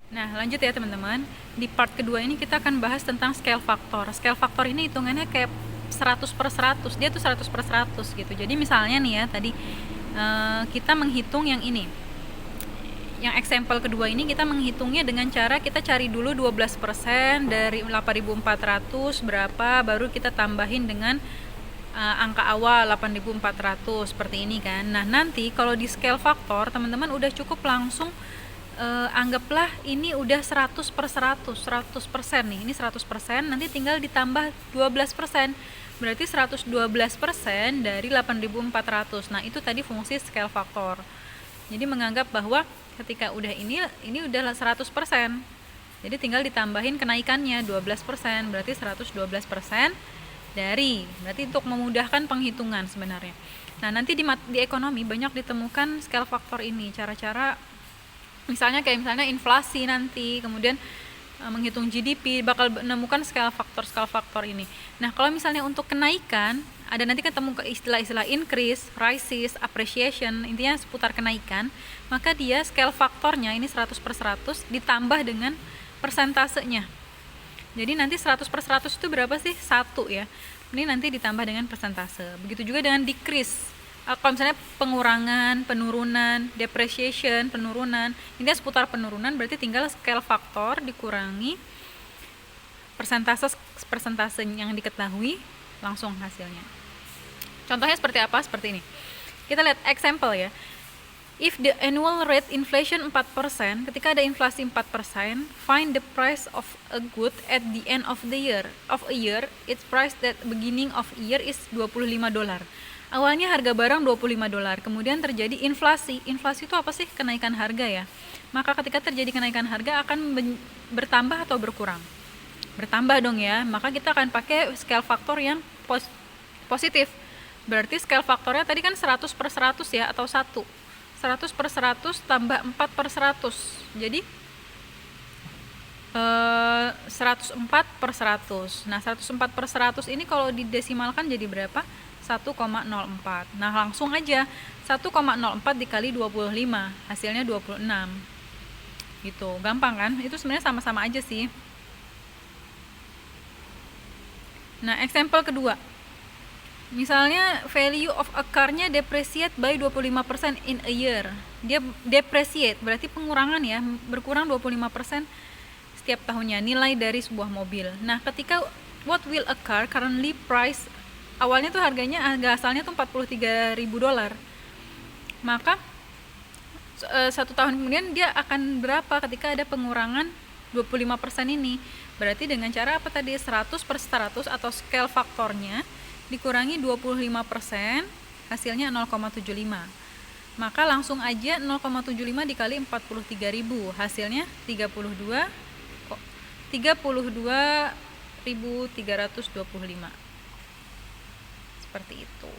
Nah, lanjut ya teman-teman. Di part kedua ini kita akan bahas tentang scale factor. Scale factor ini hitungannya kayak 100/100. Dia tuh 100/100 gitu. Jadi misalnya nih ya, tadi kita menghitung yang ini. Yang example kedua ini kita menghitungnya dengan cara kita cari dulu 12% dari 8.400 berapa, baru kita tambahin dengan angka awal 8.400 seperti ini kan. Nah, nanti kalau di scale factor teman-teman udah cukup langsung anggaplah ini udah 100/100, 100% nih. Ini 100%, nanti tinggal ditambah 12%. Berarti 112% dari 8.400. Nah, itu tadi fungsi scale factor. Jadi menganggap bahwa ketika udah ini udah 100%. Jadi tinggal ditambahin kenaikannya 12%, berarti 112% dari. Berarti untuk memudahkan penghitungan sebenarnya. Nah, nanti di ekonomi banyak ditemukan scale factor ini, cara-cara misalnya inflasi nanti, kemudian menghitung GDP bakal menemukan scale factor ini. Nah, kalau misalnya untuk kenaikan ada nanti ketemu ke istilah-istilah increase, rises, appreciation, intinya seputar kenaikan, maka dia scale faktornya ini 100/100 ditambah dengan persentasenya. Jadi nanti 100/100 itu berapa sih? 1 ya. Ini nanti ditambah dengan persentase. Begitu juga dengan decrease. Kalau misalnya pengurangan, penurunan, depreciation, penurunan, intinya seputar penurunan, berarti tinggal scale faktor dikurangi persentase yang diketahui, langsung hasilnya. Contohnya seperti apa? Seperti ini. Kita lihat example ya. If the annual rate inflation 4%, ketika ada inflasi 4%, find the price of a good at the end of the year. Of a year, its price at beginning of year is $25. Awalnya harga barang $25, kemudian terjadi inflasi. Inflasi itu apa sih? Kenaikan harga ya. Maka ketika terjadi kenaikan harga akan bertambah atau berkurang? Bertambah dong ya. Maka kita akan pakai scale factor yang positif. Berarti scale faktornya tadi kan 100/100 ya, atau 1. 100/100 tambah 4/100. Jadi 104/100. Nah, 104/100 ini kalau didesimalkan jadi berapa? 1,04. Nah, langsung aja 1,04 dikali 25, hasilnya 26. Gitu, gampang kan? Itu sebenarnya sama-sama aja sih. Nah, example kedua. Misalnya value of a car-nya depreciate by 25% in a year. Dia depreciate, berarti pengurangan ya, berkurang 25% setiap tahunnya nilai dari sebuah mobil. Nah, ketika what will a car currently price, awalnya tuh harga asalnya tuh $43.000. Maka 1 tahun kemudian dia akan berapa ketika ada pengurangan 25% ini? Berarti dengan cara apa tadi? 100/100 atau scale faktornya dikurangi 25%, hasilnya 0,75. Maka langsung aja 0,75 dikali 43.000, hasilnya 32.325. Seperti itu.